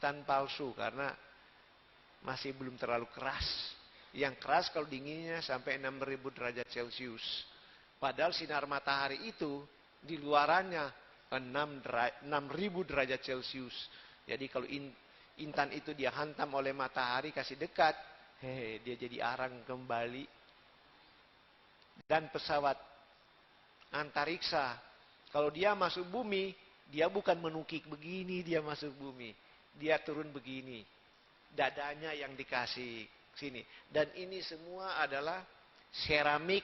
intan palsu karena masih belum terlalu keras. Yang keras kalau dinginnya sampai 6000 derajat Celcius. Padahal sinar matahari itu di luarannya 6000 derajat Celcius. Jadi kalau intan itu dia hantam oleh matahari kasih dekat, dia jadi arang kembali. Dan pesawat antariksa, kalau dia masuk bumi, dia bukan menukik begini dia masuk bumi. Dia turun begini. Dadanya yang dikasih sini. Dan ini semua adalah seramik.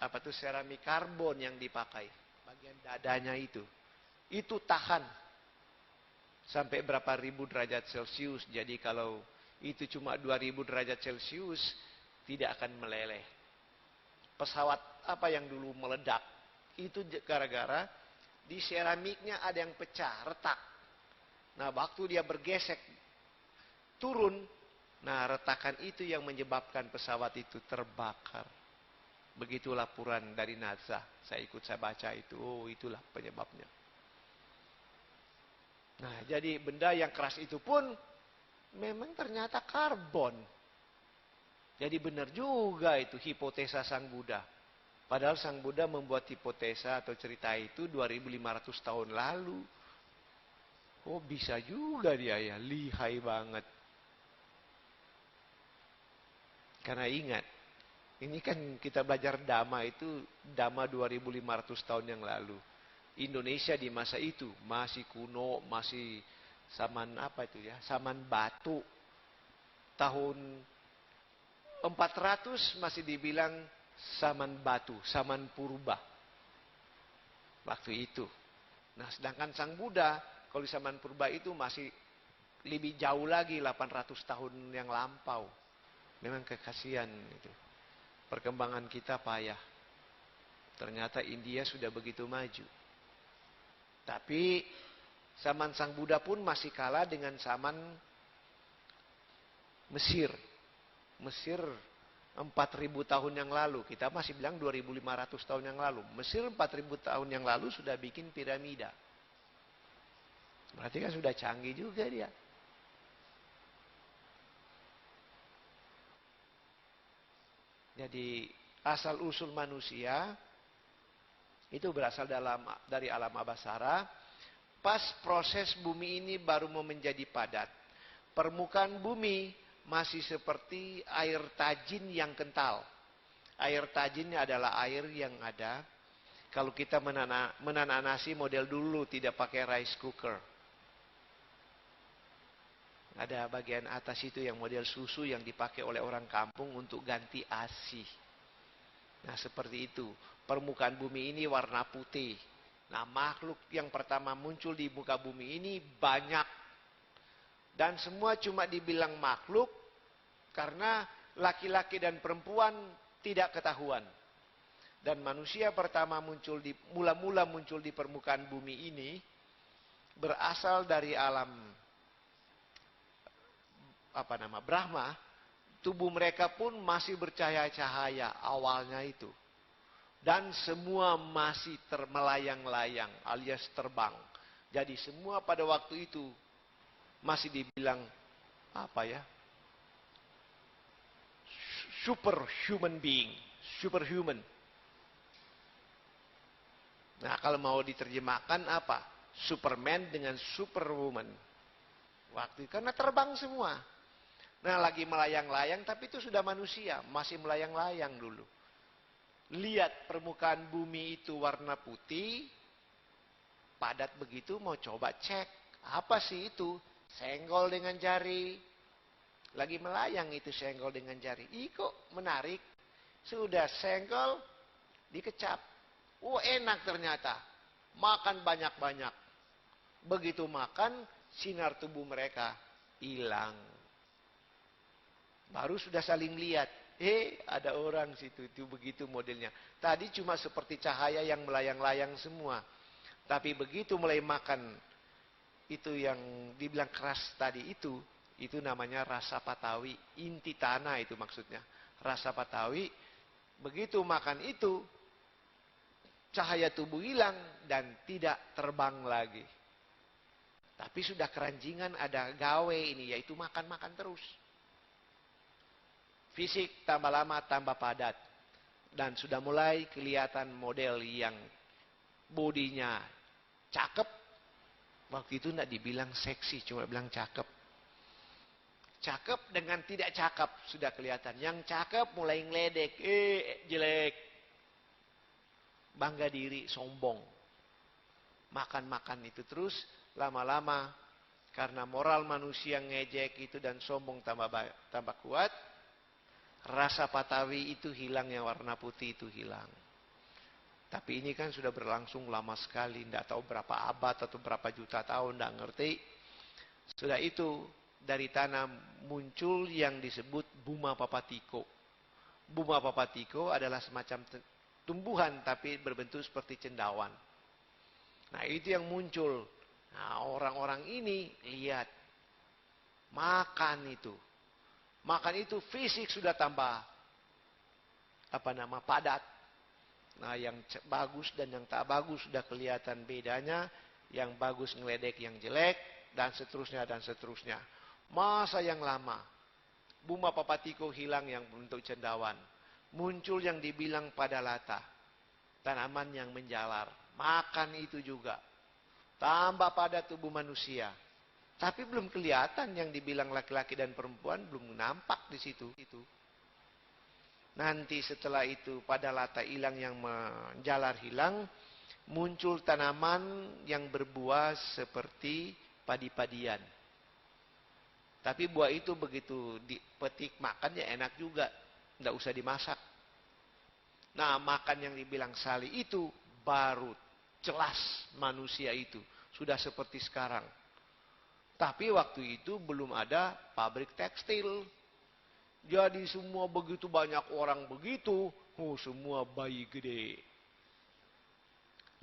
Apa tuh seramik karbon yang dipakai. Bagian dadanya itu. Itu tahan. Sampai berapa ribu derajat Celcius. Jadi kalau itu cuma 2000 derajat Celcius, tidak akan meleleh. Pesawat apa yang dulu meledak, itu gara-gara di seramiknya ada yang pecah, retak. Nah, waktu dia bergesek, turun, nah retakan itu yang menyebabkan pesawat itu terbakar. Begitu laporan dari NASA. Saya baca itu, oh itulah penyebabnya. Nah, jadi benda yang keras itu pun memang ternyata karbon. Jadi benar juga itu hipotesa Sang Buddha. Padahal Sang Buddha membuat hipotesa atau cerita itu 2500 tahun lalu. Oh bisa juga dia ya, lihai banget. Karena ingat, ini kan kita belajar Dhamma itu Dhamma 2500 tahun yang lalu. Indonesia di masa itu masih kuno, masih zaman apa itu ya, zaman batu. Tahun 400 masih dibilang zaman batu, zaman purba. Waktu itu. Nah, sedangkan Sang Buddha, kalau di zaman purba itu masih lebih jauh lagi, 800 tahun yang lampau. Memang kekasian itu. Perkembangan kita payah. Ternyata India sudah begitu maju. Tapi zaman Sang Buddha pun masih kalah dengan zaman Mesir. Mesir 4000 tahun yang lalu. Kita masih bilang 2500 tahun yang lalu. Mesir 4000 tahun yang lalu sudah bikin piramida. Berarti kan sudah canggih juga dia. Jadi asal usul manusia itu berasal dari alam abasara. Pas proses bumi ini baru mau menjadi padat. Permukaan bumi masih seperti air tajin yang kental. Air tajin adalah air yang ada kalau kita menanak nasi model dulu tidak pakai rice cooker. Ada bagian atas itu yang model susu yang dipakai oleh orang kampung untuk ganti ASI. Nah seperti itu. Permukaan bumi ini warna putih. Nah makhluk yang pertama muncul di muka bumi ini banyak. Dan semua cuma dibilang makhluk karena laki-laki dan perempuan tidak ketahuan. Dan manusia pertama mula-mula muncul di permukaan bumi ini berasal dari alam Brahma. Tubuh mereka pun masih bercahaya-cahaya awalnya itu. Dan semua masih melayang-layang alias terbang. Jadi semua pada waktu itu masih dibilang superhuman being, superhuman. Nah, kalau mau diterjemahkan apa? Superman dengan superwoman. Waktu itu karena terbang semua. Nah, lagi melayang-layang tapi itu sudah manusia, masih melayang-layang dulu. Lihat permukaan bumi itu warna putih, padat begitu, mau coba cek. Apa sih itu? Senggol dengan jari. Lagi melayang itu senggol dengan jari. Kok menarik. Sudah senggol, dikecap. Oh enak ternyata. Makan banyak-banyak. Begitu makan, sinar tubuh mereka hilang. Baru sudah saling lihat. Ada orang situ. Itu begitu modelnya. Tadi cuma seperti cahaya yang melayang-layang semua. Tapi begitu mulai makan, itu yang dibilang keras tadi itu namanya rasa patawi, inti tanah itu maksudnya. Rasa patawi, begitu makan itu, cahaya tubuh hilang dan tidak terbang lagi. Tapi sudah keranjingan, ada gawe ini, yaitu makan-makan terus. Fisik tambah lama tambah padat. Dan sudah mulai kelihatan model yang bodinya cakep. Waktu itu tidak dibilang seksi, cuma bilang cakep. Cakep dengan tidak cakep sudah kelihatan. Yang cakep mulai ngeledek, jelek. Bangga diri, sombong. Makan-makan itu terus, lama-lama karena moral manusia ngejek itu dan sombong tambah kuat, rasa Patawi itu hilang, yang warna putih itu hilang. Tapi ini kan sudah berlangsung lama sekali, tidak tahu berapa abad atau berapa juta tahun, tidak ngerti. Sudah itu dari tanah muncul yang disebut Buma Papatiko. Buma Papatiko adalah semacam tumbuhan tapi berbentuk seperti cendawan. Nah itu yang muncul. Nah orang-orang ini lihat. Makan itu. Makan itu fisik sudah tambah. Padat. Nah yang bagus dan yang tak bagus sudah kelihatan bedanya. Yang bagus ngeledek yang jelek. Dan seterusnya dan seterusnya. Masa yang lama. Buma Papatiko hilang yang bentuk cendawan. Muncul yang dibilang Padalata. Tanaman yang menjalar. Makan itu juga. Tambah pada tubuh manusia. Tapi belum kelihatan yang dibilang laki-laki dan perempuan. Belum nampak di situ. Nanti setelah itu Padalata hilang, yang menjalar hilang. Muncul tanaman yang berbuah seperti padi-padian. Tapi buah itu begitu dipetik makan ya enak juga. Tidak usah dimasak. Nah makan yang dibilang sali itu baru jelas manusia itu. Sudah seperti sekarang. Tapi waktu itu belum ada pabrik tekstil. Jadi semua begitu banyak orang begitu. Semua bayi gede.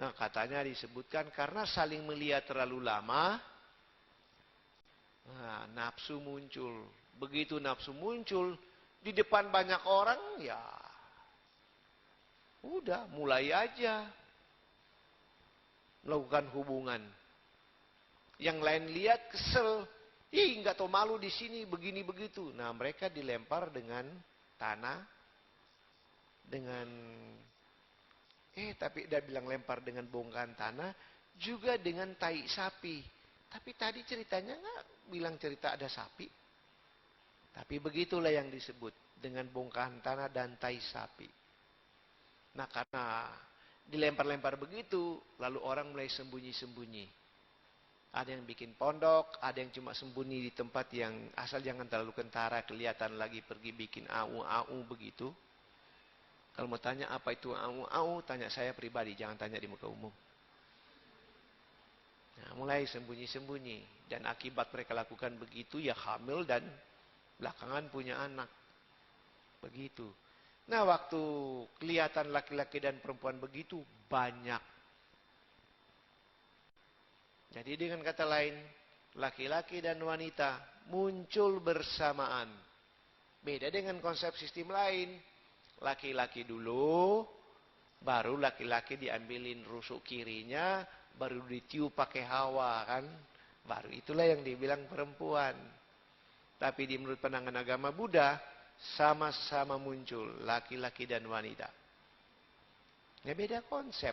Nah katanya disebutkan karena saling melihat terlalu lama. Nah, nafsu muncul. Begitu nafsu muncul. Di depan banyak orang ya. Udah mulai aja. Melakukan hubungan. Yang lain lihat kesel. Nggak tahu malu di sini begini begitu. Nah mereka dilempar dengan tanah. Dengan tapi dia bilang lempar dengan bongkahan tanah. Juga dengan tai sapi. Tapi tadi ceritanya nggak bilang cerita ada sapi. Tapi begitulah yang disebut. Dengan bongkahan tanah dan tai sapi. Nah karena dilempar-lempar begitu, lalu orang mulai sembunyi-sembunyi. Ada yang bikin pondok, ada yang cuma sembunyi di tempat yang asal jangan terlalu kentara, kelihatan lagi pergi bikin au-au begitu. Kalau mau tanya apa itu au-au, tanya saya pribadi, jangan tanya di muka umum. Nah, mulai sembunyi-sembunyi. Dan akibat mereka lakukan begitu, ya hamil dan belakangan punya anak. Begitu. Nah waktu kelihatan laki-laki dan perempuan begitu banyak. Jadi dengan kata lain, laki-laki dan wanita muncul bersamaan. Beda dengan konsep sistem lain. Laki-laki dulu, baru laki-laki diambilin rusuk kirinya, baru ditiup pakai hawa kan. Baru itulah yang dibilang perempuan. Tapi di menurut pandangan agama Buddha, sama-sama muncul laki-laki dan wanita. Ya beda konsep.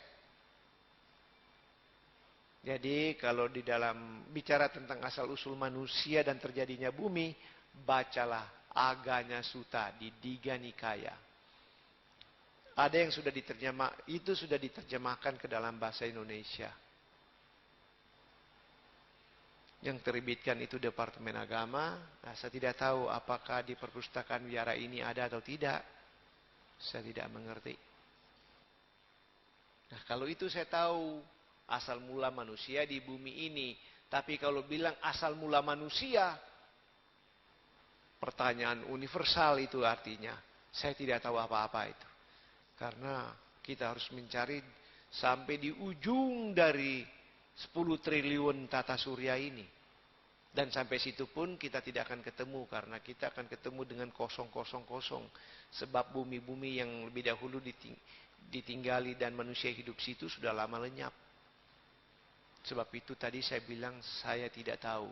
Jadi kalau di dalam bicara tentang asal-usul manusia dan terjadinya bumi, bacalah Aganya Sutta di Digha Nikaya. Ada yang sudah itu sudah diterjemahkan ke dalam bahasa Indonesia. Yang terbitkan itu Departemen Agama. Nah, saya tidak tahu apakah di perpustakaan wihara ini ada atau tidak. Saya tidak mengerti. Nah, kalau itu saya tahu asal mula manusia di bumi ini. Tapi kalau bilang asal mula manusia, pertanyaan universal itu artinya. Saya tidak tahu apa-apa itu. Karena kita harus mencari sampai di ujung dari 10 triliun tata surya ini. Dan sampai situ pun kita tidak akan ketemu. Karena kita akan ketemu dengan kosong-kosong-kosong. Sebab bumi-bumi yang lebih dahulu ditinggali dan manusia hidup situ sudah lama lenyap. Sebab itu tadi saya bilang saya tidak tahu.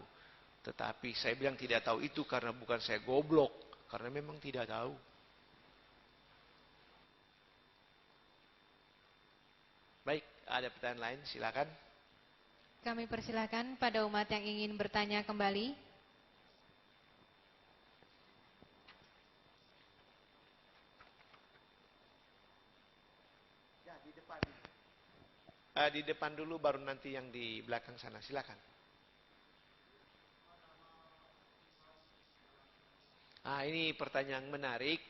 Tetapi saya bilang tidak tahu itu karena bukan saya goblok. Karena memang tidak tahu. Baik, ada pertanyaan lain, silakan. Kami persilakan pada umat yang ingin bertanya kembali. Ya, di depan. Di depan dulu, baru nanti yang di belakang sana. Silakan. Ini pertanyaan menarik.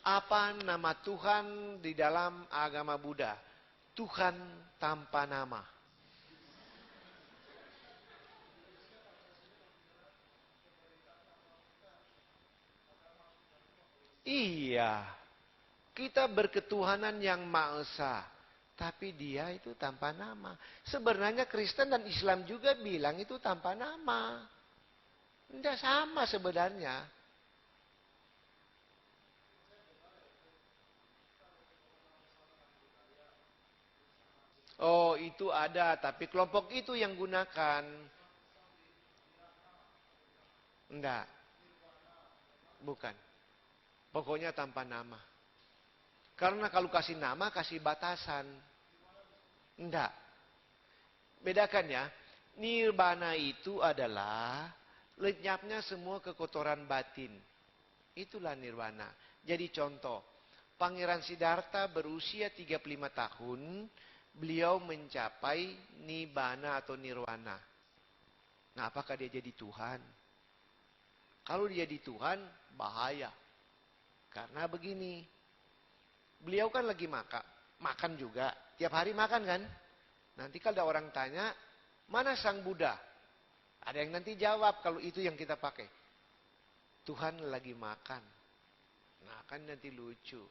Apa nama Tuhan di dalam agama Buddha? Tuhan tanpa nama. Iya, kita berketuhanan yang Maha Esa, tapi dia itu tanpa nama. Sebenarnya Kristen dan Islam juga bilang itu tanpa nama. Tidak sama sebenarnya. Oh, itu ada, tapi kelompok itu yang gunakan. Enggak, bukan. Pokoknya tanpa nama. Karena kalau kasih nama, kasih batasan. Enggak. Bedakan ya. Nirvana itu adalah lenyapnya semua kekotoran batin. Itulah nirvana. Jadi contoh. Pangeran Siddhartha berusia 35 tahun. Beliau mencapai nibbana atau nirvana. Nah, apakah dia jadi Tuhan? Kalau dia jadi Tuhan, bahaya. Karena begini. Beliau kan lagi makan juga. Tiap hari makan kan? Nanti kalau ada orang tanya, mana Sang Buddha? Ada yang nanti jawab kalau itu yang kita pakai. Tuhan lagi makan. Nah, kan nanti lucu.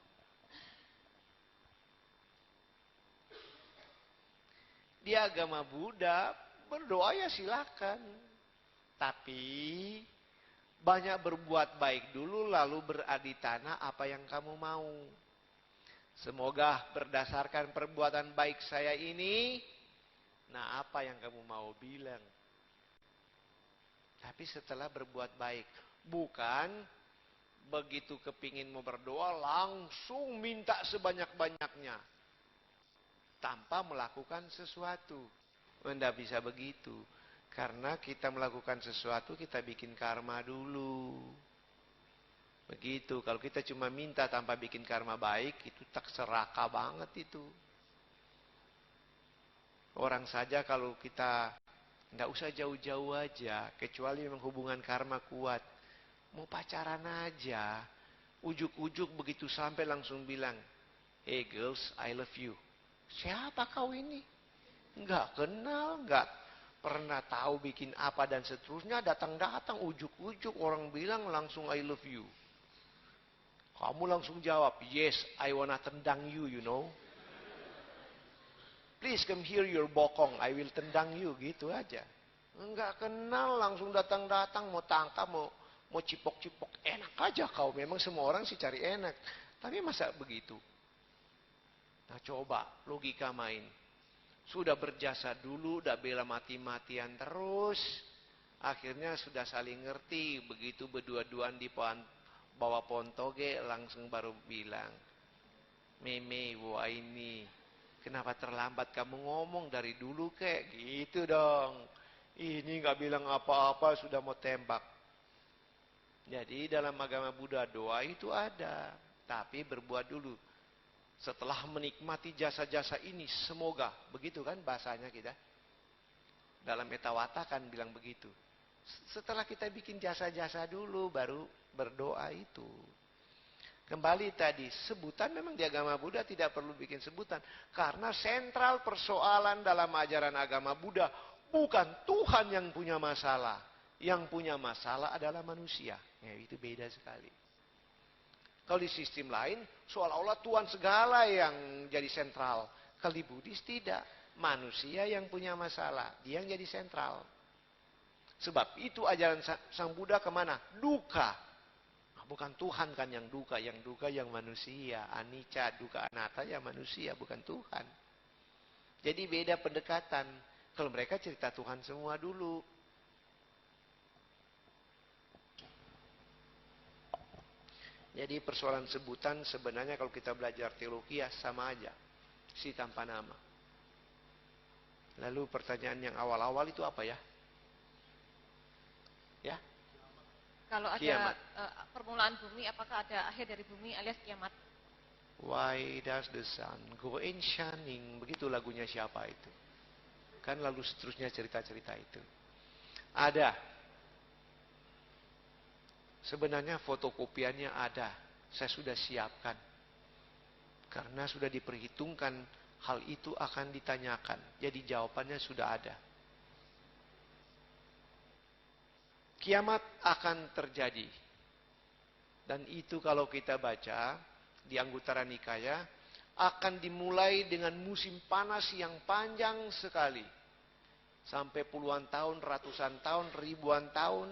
Di agama Buddha, berdoa ya silakan. Tapi banyak berbuat baik dulu lalu beradi tanah apa yang kamu mau. Semoga berdasarkan perbuatan baik saya ini, nah apa yang kamu mau bilang? Tapi setelah berbuat baik, bukan begitu kepingin mau berdoa langsung minta sebanyak-banyaknya tanpa melakukan sesuatu. Tidak bisa begitu. Karena kita melakukan sesuatu, kita bikin karma dulu. Begitu, kalau kita cuma minta tanpa bikin karma baik, itu tak serakah banget itu. Orang saja kalau kita, nggak usah jauh-jauh aja, kecuali memang hubungan karma kuat. Mau pacaran aja, ujuk-ujuk begitu sampai langsung bilang, "Hey girls, I love you." Siapa kau ini? Nggak kenal, nggak pernah tahu bikin apa dan seterusnya, datang-datang ujuk-ujuk orang bilang langsung I love you. Kamu langsung jawab, "Yes, I wanna tendang you, you know. Please come here, you're bokong, I will tendang you," gitu aja. Enggak kenal, langsung datang-datang, mau tangkap, mau cipok-cipok. Enak aja kau, memang semua orang sih cari enak. Tapi masa begitu? Nah coba, logika main. Sudah berjasa dulu, udah bela mati-matian terus. Akhirnya sudah saling ngerti, begitu berdua-duaan di bawa pontoge, langsung baru bilang, "Meme, wah ini, kenapa terlambat kamu ngomong dari dulu kek?" Gitu dong. Ini nggak bilang apa-apa sudah mau tembak. Jadi dalam agama Buddha doa itu ada, tapi berbuat dulu. Setelah menikmati jasa-jasa ini, semoga, begitu kan bahasanya kita. Dalam Metawata kan bilang begitu. Setelah kita bikin jasa-jasa dulu, baru berdoa itu. Kembali tadi, sebutan memang di agama Buddha tidak perlu bikin sebutan. Karena sentral persoalan dalam ajaran agama Buddha, bukan Tuhan yang punya masalah. Yang punya masalah adalah manusia. Ya, itu beda sekali. Kalau di sistem lain, seolah-olah Tuhan segala yang jadi sentral. Kalau di Buddhis tidak. Manusia yang punya masalah. Dia yang jadi sentral. Sebab itu ajaran Sang Buddha kemana? Duka. Nah, bukan Tuhan kan yang duka yang manusia. Anicca, duka, anatta ya manusia, bukan Tuhan. Jadi beda pendekatan. Kalau mereka cerita Tuhan semua dulu. Jadi persoalan sebutan sebenarnya kalau kita belajar teologi ya sama aja. Si tanpa nama. Lalu pertanyaan yang awal-awal itu apa ya? Ya? Kalau ada Kiamat. permulaan bumi, apakah ada akhir dari bumi alias kiamat? Why does the sun go in shining? Begitu lagunya siapa itu? Kan lalu seterusnya cerita-cerita itu. Ada. Sebenarnya fotokopiannya ada. Saya sudah siapkan. Karena sudah diperhitungkan hal itu akan ditanyakan. Jadi jawabannya sudah ada. Kiamat akan terjadi. Dan itu kalau kita baca di Anggutara Nikaya akan dimulai dengan musim panas yang panjang sekali. Sampai puluhan tahun, ratusan tahun, ribuan tahun.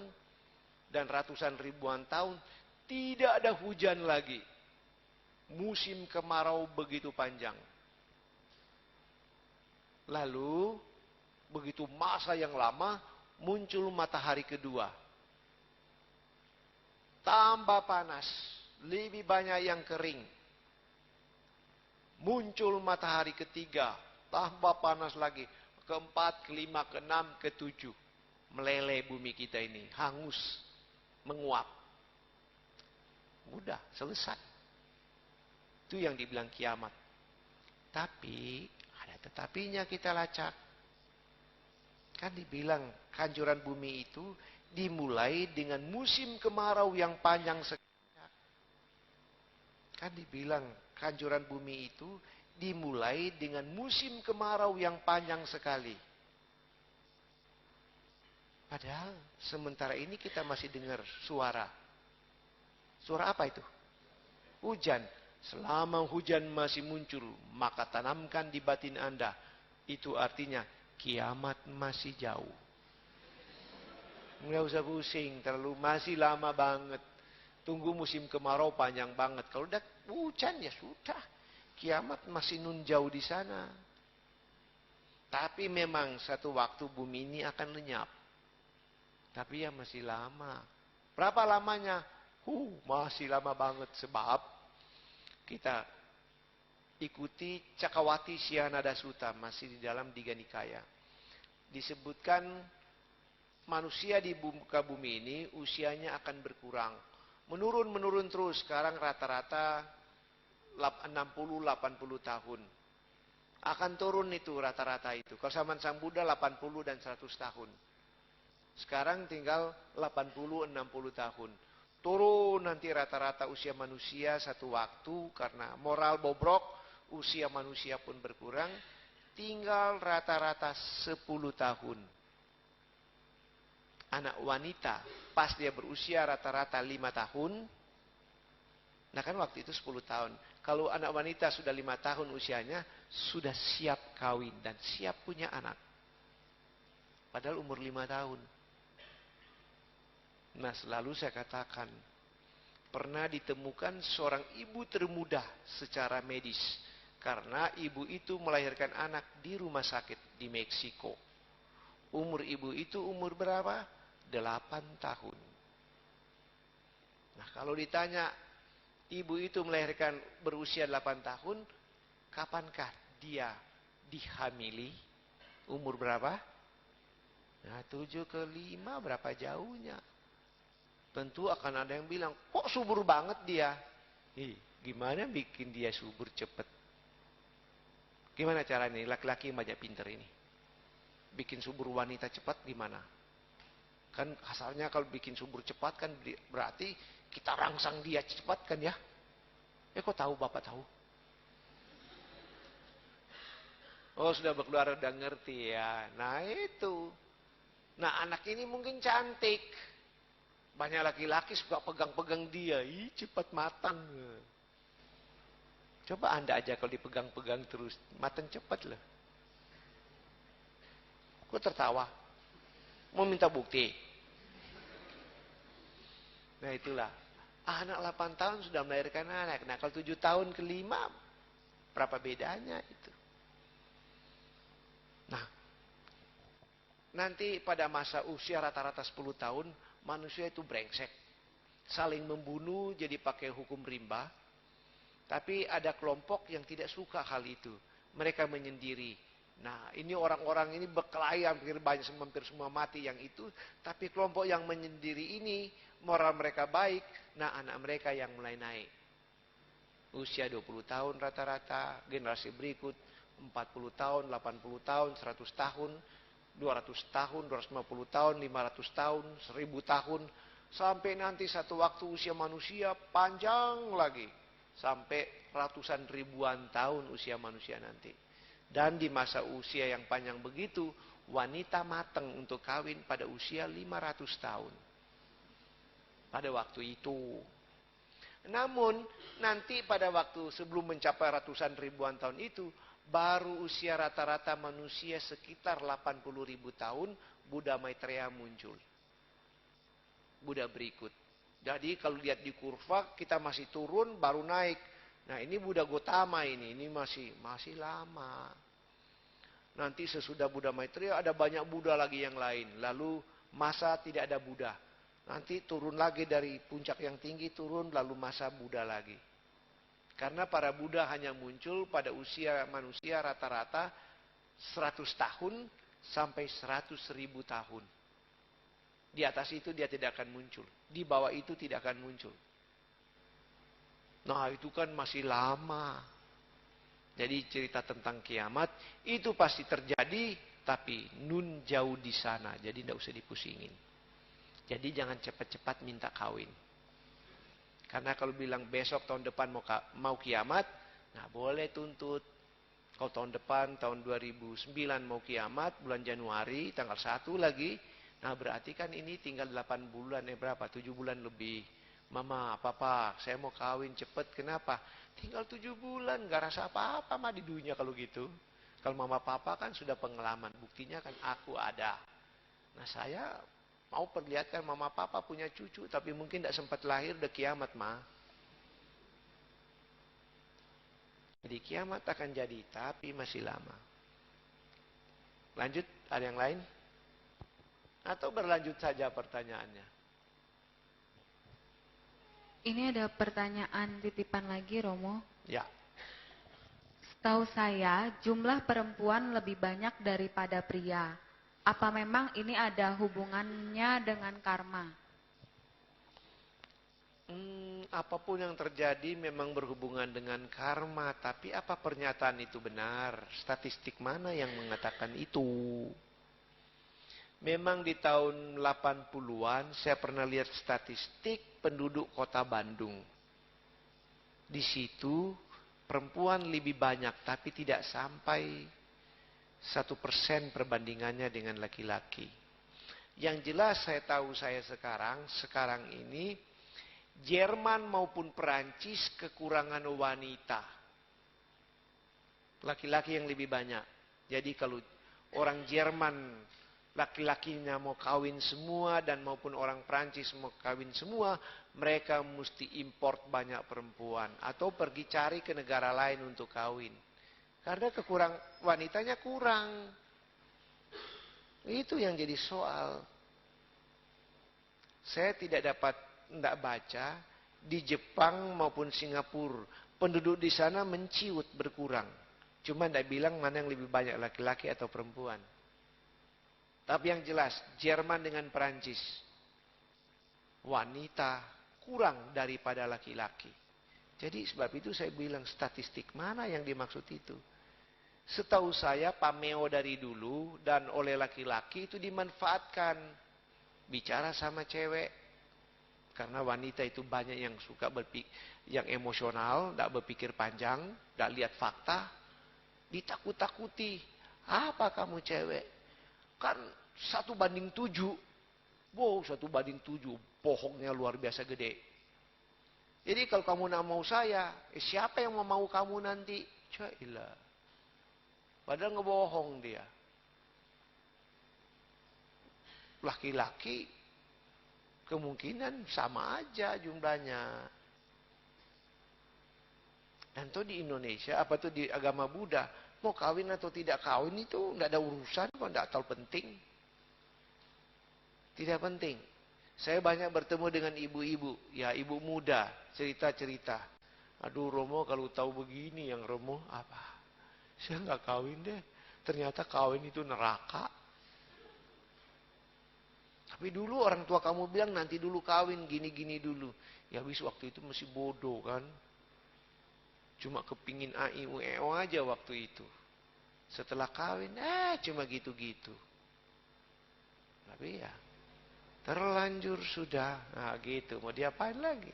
Dan ratusan ribuan tahun tidak ada hujan lagi. Musim kemarau begitu panjang. Lalu begitu masa yang lama muncul matahari kedua. Tambah panas, lebih banyak yang kering. Muncul matahari ketiga, tambah panas lagi. Keempat, kelima, keenam, ketujuh. Meleleh bumi kita ini, hangus. Menguap. Mudah, selesai. Itu yang dibilang kiamat. Tapi, ada tetapinya kita lacak. Kan dibilang kehancuran bumi itu dimulai dengan musim kemarau yang panjang sekali. Kan dibilang kehancuran bumi itu dimulai dengan musim kemarau yang panjang sekali. Padahal sementara ini kita masih dengar suara. Suara apa itu? Hujan. Selama hujan masih muncul, maka tanamkan di batin Anda. Itu artinya kiamat masih jauh. Nggak usah pusing, terlalu masih lama banget. Tunggu musim kemarau panjang banget. Kalau udah hujan ya sudah. Kiamat masih nun jauh di sana. Tapi memang satu waktu bumi ini akan lenyap. Tapi ya masih lama. Berapa lamanya? Masih lama banget. Sebab kita ikuti Cakawati Syanada Sutta. Masih di dalam Diga Nikaya. Disebutkan manusia di muka bumi ini usianya akan berkurang. Menurun terus. Sekarang rata-rata 60-80 tahun. Akan turun itu rata-rata itu. Kalau zaman Sang Buddha 80 dan 100 tahun. Sekarang tinggal 80-60 tahun. Turun nanti rata-rata usia manusia satu waktu. Karena moral bobrok, usia manusia pun berkurang. Tinggal rata-rata 10 tahun. Anak wanita, pas dia berusia rata-rata 5 tahun. Nah kan waktu itu 10 tahun. Kalau anak wanita sudah 5 tahun usianya, sudah siap kawin dan siap punya anak. Padahal umur 5 tahun. Nah selalu saya katakan, pernah ditemukan seorang ibu termuda secara medis. Karena ibu itu melahirkan anak di rumah sakit di Meksiko. Umur ibu itu umur berapa? 8 tahun. Nah kalau ditanya, ibu itu melahirkan berusia 8 tahun, kapankah dia dihamili? Umur berapa? Nah 7 ke 5 berapa jauhnya? Tentu akan ada yang bilang, kok subur banget dia? Gimana bikin dia subur cepet? Gimana caranya? Laki-laki banyak pinter ini. Bikin subur wanita cepat gimana? Kan asalnya kalau bikin subur cepat kan berarti kita rangsang dia cepat kan ya? Kok tahu Bapak tahu? Oh sudah berkeluarga udah ngerti ya. Nah itu. Nah anak ini mungkin cantik. Banyak laki-laki suka pegang-pegang dia. Cepat matang. Coba Anda aja kalau dipegang-pegang terus. Matang cepat loh. Kok tertawa? Mau minta bukti? Nah itulah. Anak 8 tahun sudah melahirkan anak. Nah kalau 7 tahun ke 5. Berapa bedanya itu? Nah. nanti pada masa usia rata-rata 10 tahun, manusia itu brengsek. Saling membunuh jadi pakai hukum rimba. Tapi ada kelompok yang tidak suka hal itu. Mereka menyendiri. Nah, ini orang-orang ini berkelahi, hampir semua mati yang itu. Tapi kelompok yang menyendiri ini, moral mereka baik. Nah, anak mereka yang mulai naik. Usia 20 tahun rata-rata, generasi berikut 40 tahun, 80 tahun, 100 tahun, 200 tahun, 250 tahun, 500 tahun, 1000 tahun. Sampai nanti satu waktu usia manusia panjang lagi. Sampai ratusan ribuan tahun usia manusia nanti. Dan di masa usia yang panjang begitu, wanita matang untuk kawin pada usia 500 tahun. Pada waktu itu. Namun, nanti pada waktu sebelum mencapai ratusan ribuan tahun itu, baru usia rata-rata manusia sekitar 80.000 tahun, Buddha Maitreya muncul. Buddha berikut. Jadi kalau lihat di kurva, kita masih turun, baru naik. Nah ini Buddha Gotama ini masih lama. Nanti sesudah Buddha Maitreya ada banyak Buddha lagi yang lain. Lalu masa tidak ada Buddha. Nanti turun lagi dari puncak yang tinggi, turun lalu masa Buddha lagi. Karena para Buddha hanya muncul pada usia manusia rata-rata 100 tahun sampai 100.000 tahun. Di atas itu dia tidak akan muncul. Di bawah itu tidak akan muncul. Nah itu kan masih lama. Jadi cerita tentang kiamat itu pasti terjadi. Tapi nun jauh di sana. Jadi tidak usah dipusingin. Jadi jangan cepat-cepat minta kawin. Karena kalau bilang besok tahun depan mau kiamat. Nah boleh tuntut. Kalau tahun depan tahun 2009 mau kiamat. Bulan Januari tanggal 1 lagi. Nah berarti kan ini tinggal 8 bulan, berapa? 7 bulan lebih. Mama, papa, saya mau kawin cepet. Kenapa? Tinggal 7 bulan, gak rasa apa-apa mah di dunia kalau gitu. Kalau mama papa kan sudah pengalaman, buktinya kan aku ada. Nah saya mau perlihatkan mama papa punya cucu, tapi mungkin tidak sempat lahir, udah kiamat mah. Jadi kiamat akan jadi, tapi masih lama. Lanjut, ada yang lain? Atau berlanjut saja pertanyaannya? Ini ada pertanyaan titipan lagi, Romo. Ya. Setahu saya, jumlah perempuan lebih banyak daripada pria. Apa memang ini ada hubungannya dengan karma? Apapun yang terjadi memang berhubungan dengan karma. Tapi apa pernyataan itu benar? Statistik mana yang mengatakan itu? Memang di tahun 80-an saya pernah lihat statistik penduduk kota Bandung. Di situ perempuan lebih banyak tapi tidak sampai 1% perbandingannya dengan laki-laki. Yang jelas saya tahu sekarang ini Jerman maupun Perancis kekurangan wanita. Laki-laki yang lebih banyak. Jadi kalau orang Jerman laki-lakinya mau kawin semua dan maupun orang Prancis mau kawin semua, mereka mesti import banyak perempuan atau pergi cari ke negara lain untuk kawin. Karena wanitanya kurang. Itu yang jadi soal. Saya tidak baca di Jepang maupun Singapura, penduduk di sana menciut berkurang. Cuma tidak bilang mana yang lebih banyak laki-laki atau perempuan. Tapi yang jelas, Jerman dengan Perancis, wanita kurang daripada laki-laki. Jadi sebab itu saya bilang statistik mana yang dimaksud itu. Setahu saya pameo dari dulu dan oleh laki-laki itu dimanfaatkan. Bicara sama cewek. Karena wanita itu banyak yang suka yang emosional, tidak berpikir panjang, tidak lihat fakta. Ditakut-takuti. Apa kamu cewek? Kan 1:7. Wow, 1:7. Bohongnya luar biasa gede. Jadi kalau kamu nak mau saya, siapa yang mau kamu nanti? Cailah. Padahal ngebohong dia. Laki-laki kemungkinan sama aja jumlahnya. Dan tuh di Indonesia, apa tuh di agama Buddha, mau kawin atau tidak kawin itu tidak ada urusan, kok tidak terlalu penting. Tidak penting. Saya banyak bertemu dengan ibu-ibu, ya ibu muda, cerita-cerita. Aduh Romo kalau tahu begini yang Romo apa? Saya nggak kawin deh. Ternyata kawin itu neraka. Tapi dulu orang tua kamu bilang nanti dulu kawin gini-gini dulu. Ya habis waktu itu masih bodoh kan. Cuma kepingin AIUEO aja waktu itu. Setelah kawin, cuma gitu-gitu. Tapi ya, terlanjur sudah. Nah gitu, mau diapain lagi?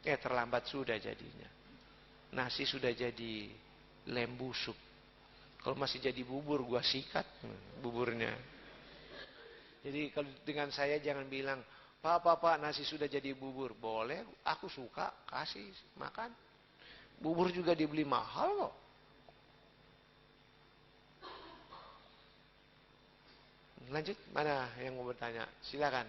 Terlambat sudah jadinya. Nasi sudah jadi lem busuk. Kalau masih jadi bubur, gua sikat buburnya. Jadi kalau dengan saya jangan bilang, Pak, nasi sudah jadi bubur. Boleh, aku suka, kasih, makan. Bubur juga dibeli mahal kok. Lanjut, mana yang mau bertanya? Silakan.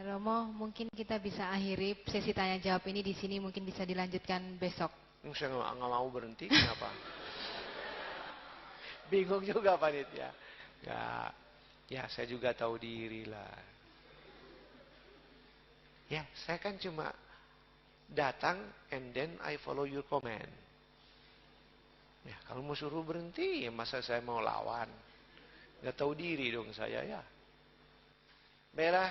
Romo, mungkin kita bisa akhiri sesi tanya jawab ini di sini, mungkin bisa dilanjutkan besok. Saya nggak mau berhenti, kenapa? Bingung juga panitia. Ya saya juga tahu diri lah. Ya, saya kan cuma datang and then I follow your command. Ya, kalau mau suruh berhenti, ya masa saya mau lawan? Nggak tahu diri dong saya ya. Baiklah,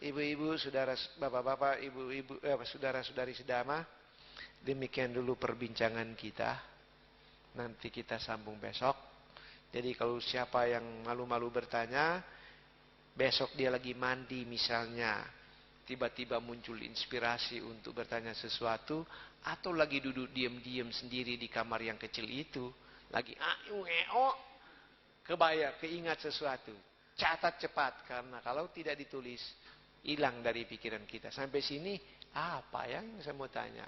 ibu-ibu, saudara, bapak-bapak, ibu-ibu, saudara-saudari sedama, demikian dulu perbincangan kita. Nanti kita sambung besok. Jadi kalau siapa yang malu-malu bertanya, besok dia lagi mandi misalnya, tiba-tiba muncul inspirasi untuk bertanya sesuatu, atau lagi duduk diam-diam sendiri di kamar yang kecil itu, lagi keingat sesuatu, catat cepat, karena kalau tidak ditulis hilang dari pikiran kita. Sampai sini apa yang saya mau tanya?